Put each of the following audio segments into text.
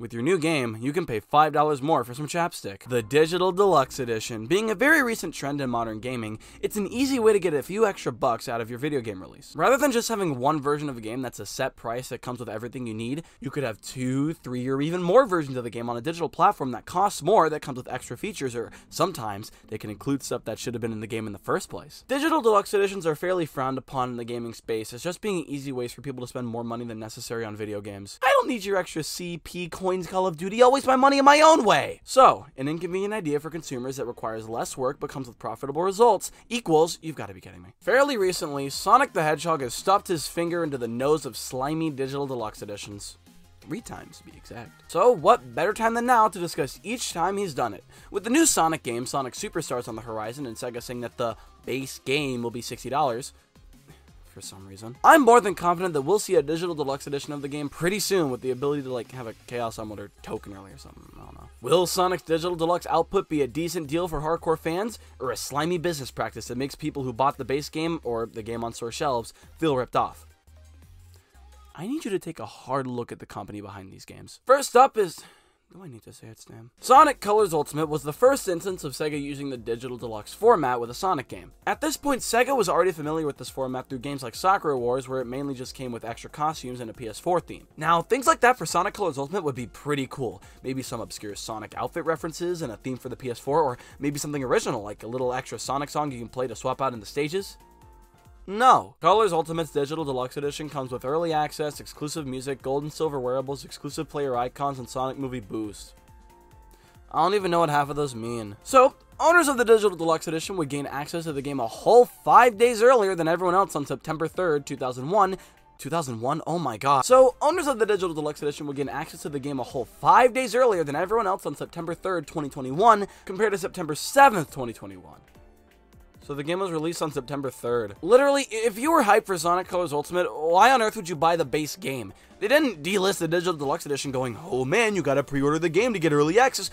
With your new game, you can pay $5 more for some chapstick. The Digital Deluxe Edition. Being a very recent trend in modern gaming, it's an easy way to get a few extra bucks out of your video game release. Rather than just having one version of a game that's a set price that comes with everything you need, you could have 2, 3, or even more versions of the game on a digital platform that costs more, that comes with extra features, or sometimes they can include stuff that should have been in the game in the first place. Digital Deluxe Editions are fairly frowned upon in the gaming space as just being easy ways for people to spend more money than necessary on video games. I don't need your extra CP coins, Call of Duty. I'll waste my money in my own way. So, an inconvenient idea for consumers that requires less work but comes with profitable results equals, you've got to be kidding me. Fairly recently, Sonic the Hedgehog has stuffed his finger into the nose of slimy Digital Deluxe Editions. 3 times to be exact. So what better time than now to discuss each time he's done it. With the new Sonic game, Sonic Superstars, on the horizon, and Sega saying that the base game will be $60 for some reason, I'm more than confident that we'll see a Digital Deluxe Edition of the game pretty soon with the ability to like have a Chaos Emerald or Token Early or something. I don't know. Will Sonic's Digital Deluxe output be a decent deal for hardcore fans, or a slimy business practice that makes people who bought the base game or the game on store shelves feel ripped off? I need you to take a hard look at the company behind these games. First up is... do I need to say its name? Sonic Colors Ultimate was the first instance of Sega using the Digital Deluxe format with a Sonic game. At this point, Sega was already familiar with this format through games like Sakura Wars, where it mainly just came with extra costumes and a PS4 theme. Now, things like that for Sonic Colors Ultimate would be pretty cool. Maybe some obscure Sonic outfit references and a theme for the PS4, or maybe something original, like a little extra Sonic song you can play to swap out in the stages. No. Colors Ultimate's Digital Deluxe Edition comes with early access, exclusive music, gold and silver wearables, exclusive player icons, and Sonic Movie Boost. I don't even know what half of those mean. So, owners of the Digital Deluxe Edition would gain access to the game a whole 5 days earlier than everyone else on September 3rd, 2001. 2001? Oh my god. So, owners of the Digital Deluxe Edition would gain access to the game a whole 5 days earlier than everyone else on September 3rd, 2021, compared to September 7th, 2021. So the game was released on September 3rd. Literally, if you were hyped for Sonic Colors Ultimate, why on earth would you buy the base game? They didn't delist the Digital Deluxe Edition going, oh man, you gotta pre-order the game to get early access.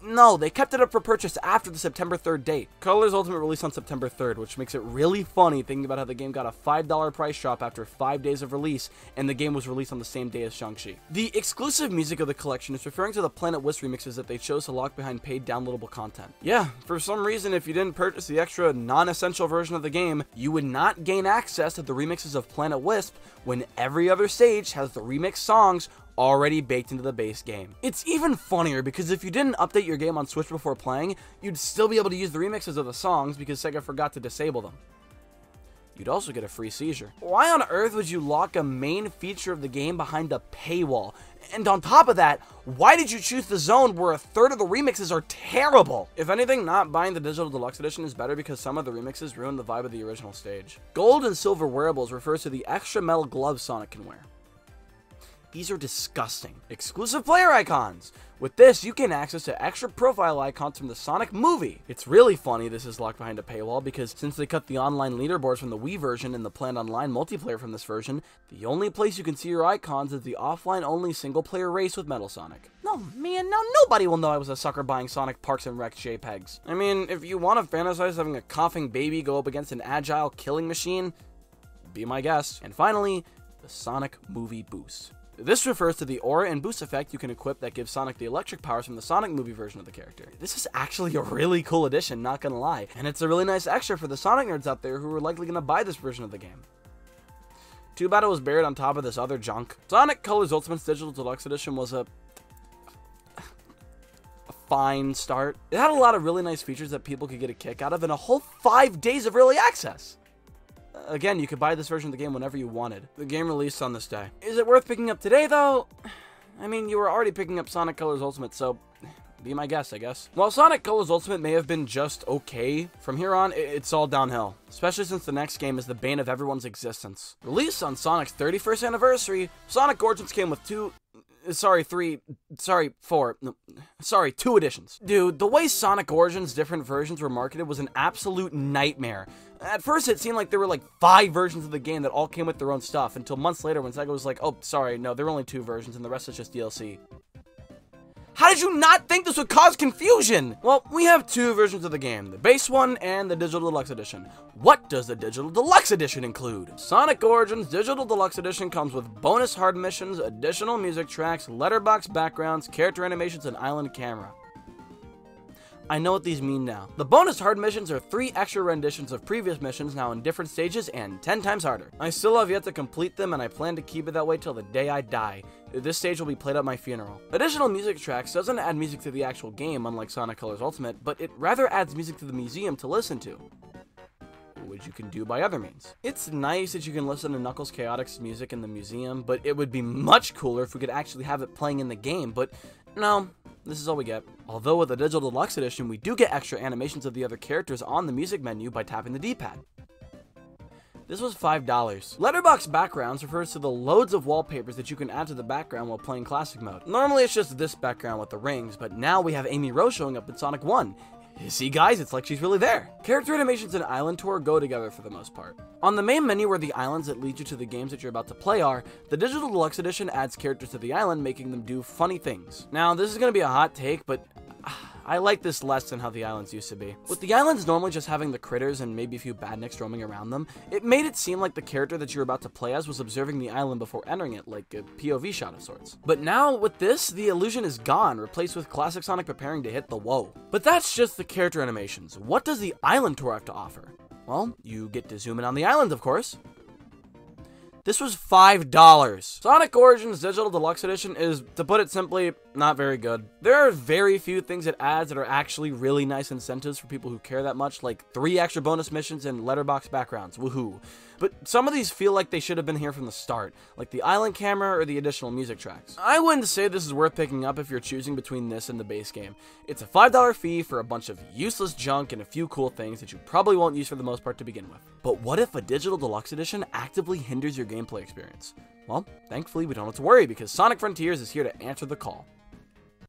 No, they kept it up for purchase after the September 3rd date. Colors Ultimate released on September 3rd, which makes it really funny thinking about how the game got a $5 price drop after 5 days of release, and the game was released on the same day as Shang-Chi. The exclusive music of the collection is referring to the Planet Wisp remixes that they chose to lock behind paid downloadable content. Yeah, for some reason, if you didn't purchase the extra non-essential version of the game, you would not gain access to the remixes of Planet Wisp when every other stage has the remix songs already baked into the base game. It's even funnier because if you didn't update your game on Switch before playing, you'd still be able to use the remixes of the songs because Sega forgot to disable them. You'd also get a free seizure. Why on earth would you lock a main feature of the game behind a paywall? And on top of that, why did you choose the zone where a third of the remixes are terrible? If anything, not buying the Digital Deluxe Edition is better because some of the remixes ruin the vibe of the original stage. Gold and silver wearables refers to the extra metal gloves Sonic can wear. These are disgusting. Exclusive player icons. With this, you gain access to extra profile icons from the Sonic movie. It's really funny this is locked behind a paywall because since they cut the online leaderboards from the Wii version and the planned online multiplayer from this version, the only place you can see your icons is the offline-only single-player race with Metal Sonic. No, man, now nobody will know I was a sucker buying Sonic Parks and Rec JPEGs. I mean, if you want to fantasize having a coughing baby go up against an agile killing machine, be my guest. And finally, the Sonic Movie Boost. This refers to the aura and boost effect you can equip that gives Sonic the electric powers from the Sonic movie version of the character. This is actually a really cool addition, not gonna lie, and it's a really nice extra for the Sonic nerds out there who are likely gonna buy this version of the game. Too bad it was buried on top of this other junk. Sonic Colors Ultimate's Digital Deluxe Edition was a fine start. It had a lot of really nice features that people could get a kick out of, and a whole 5 days of early access. Again, you could buy this version of the game whenever you wanted. The game released on this day. Is it worth picking up today, though? I mean, you were already picking up Sonic Colors Ultimate, so be my guest, I guess. While Sonic Colors Ultimate may have been just okay, from here on, it's all downhill. Especially since the next game is the bane of everyone's existence. Released on Sonic's 31st anniversary, Sonic Origins came with two editions. Dude, the way Sonic Origins' different versions were marketed was an absolute nightmare. At first, it seemed like there were like 5 versions of the game that all came with their own stuff, until months later when Sega was like, oh, sorry, no, there were only 2 versions and the rest is just DLC. How did you not think this would cause confusion? Well, we have two versions of the game, the base one and the Digital Deluxe Edition. What does the Digital Deluxe Edition include? Sonic Origins Digital Deluxe Edition comes with bonus hard missions, additional music tracks, letterbox backgrounds, character animations, and island camera. I know what these mean now. The bonus hard missions are 3 extra renditions of previous missions now in different stages and 10 times harder. I still have yet to complete them and I plan to keep it that way till the day I die. This stage will be played at my funeral. Additional music tracks doesn't add music to the actual game unlike Sonic Colors Ultimate, but it rather adds music to the museum to listen to, which you can do by other means. It's nice that you can listen to Knuckles Chaotix's music in the museum, but it would be much cooler if we could actually have it playing in the game, but no. This is all we get. Although with the Digital Deluxe Edition, we do get extra animations of the other characters on the music menu by tapping the D-pad. This was $5. Letterbox backgrounds refers to the loads of wallpapers that you can add to the background while playing classic mode. Normally it's just this background with the rings, but now we have Amy Rose showing up in Sonic 1. See guys, it's like she's really there. Character animations and Island Tour go together for the most part. On the main menu where the islands that lead you to the games that you're about to play are, the Digital Deluxe Edition adds characters to the island, making them do funny things. Now, this is going to be a hot take, but I like this less than how the islands used to be. With the islands normally just having the critters and maybe a few badniks roaming around them, it made it seem like the character that you're about to play as was observing the island before entering it, like a POV shot of sorts. But now, with this, the illusion is gone, replaced with classic Sonic preparing to hit the whoa. But that's just the character animations. What does the Island Tour have to offer? Well, you get to zoom in on the island, of course. This was $5. Sonic Origins Digital Deluxe Edition is, to put it simply, not very good. There are very few things it adds that are actually really nice incentives for people who care that much, like 3 extra bonus missions and letterbox backgrounds, woohoo. But some of these feel like they should have been here from the start, like the island camera or the additional music tracks. I wouldn't say this is worth picking up if you're choosing between this and the base game. It's a $5 fee for a bunch of useless junk and a few cool things that you probably won't use for the most part to begin with. But what if a Digital Deluxe Edition actively hinders your gameplay experience? Well, thankfully we don't have to worry because Sonic Frontiers is here to answer the call.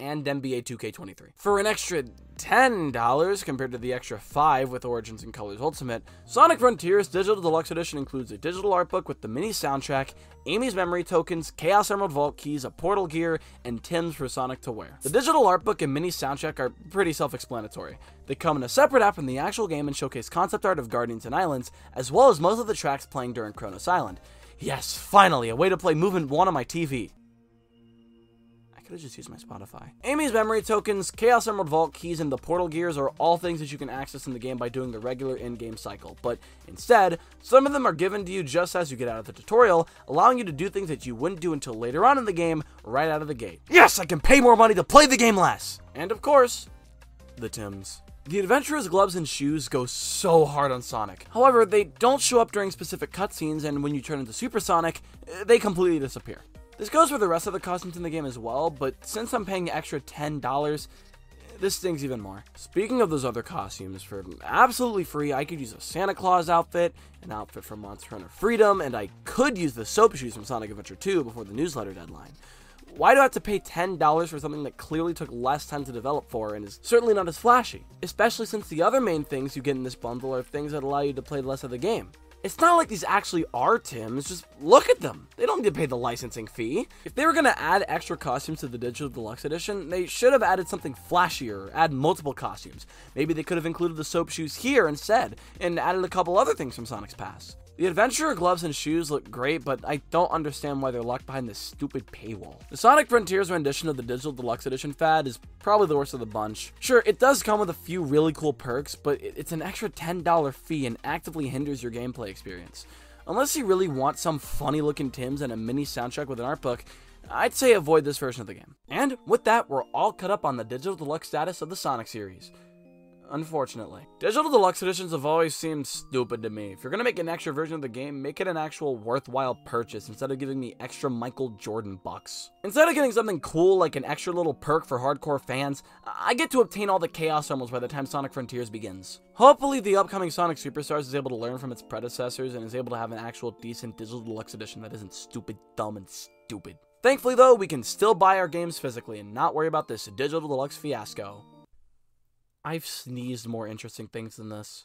And NBA 2K23. For an extra $10 compared to the extra $5 with Origins and Colors Ultimate, Sonic Frontiers Digital Deluxe Edition includes a digital art book with the mini soundtrack, Amy's memory tokens, Chaos Emerald Vault keys, a portal gear, and Tims for Sonic to wear. The digital art book and mini soundtrack are pretty self-explanatory. They come in a separate app from the actual game and showcase concept art of Guardians and Islands, as well as most of the tracks playing during Kronos Island. Yes, finally, a way to play Movement 1 on my TV. I could have just used my Spotify. Amy's memory tokens, Chaos Emerald Vault keys, and the portal gears are all things that you can access in the game by doing the regular in-game cycle, but instead, some of them are given to you just as you get out of the tutorial, allowing you to do things that you wouldn't do until later on in the game, right out of the gate. Yes, I can pay more money to play the game less! And of course, the Tims. The Adventurer's gloves and shoes go so hard on Sonic. However, they don't show up during specific cutscenes, and when you turn into Super Sonic, they completely disappear. This goes for the rest of the costumes in the game as well, but since I'm paying extra $10, this stings even more. Speaking of those other costumes, for absolutely free, I could use a Santa Claus outfit, an outfit from Monster Hunter Freedom, and I could use the soap shoes from Sonic Adventure 2 before the newsletter deadline. Why do I have to pay $10 for something that clearly took less time to develop for and is certainly not as flashy? Especially since the other main things you get in this bundle are things that allow you to play less of the game. It's not like these actually are Tims, just look at them. They don't need to pay the licensing fee. If they were going to add extra costumes to the Digital Deluxe Edition, they should have added something flashier, or add multiple costumes. Maybe they could have included the soap shoes here instead, and added a couple other things from Sonic's past. The Adventurer gloves and shoes look great, but I don't understand why they're locked behind this stupid paywall. The Sonic Frontiers rendition of the Digital Deluxe Edition fad is probably the worst of the bunch. Sure, it does come with a few really cool perks, but it's an extra $10 fee and actively hinders your gameplay experience. Unless you really want some funny looking Tims and a mini soundtrack with an art book, I'd say avoid this version of the game. And with that, we're all caught up on the Digital Deluxe status of the Sonic series. Unfortunately. Digital Deluxe Editions have always seemed stupid to me. If you're gonna make an extra version of the game, make it an actual worthwhile purchase instead of giving me extra Michael Jordan bucks. Instead of getting something cool like an extra little perk for hardcore fans, I get to obtain all the Chaos Emeralds by the time Sonic Frontiers begins. Hopefully the upcoming Sonic Superstars is able to learn from its predecessors and is able to have an actual decent Digital Deluxe Edition that isn't stupid, dumb, and stupid. Thankfully though, we can still buy our games physically and not worry about this Digital Deluxe fiasco. I've sneezed more interesting things than this.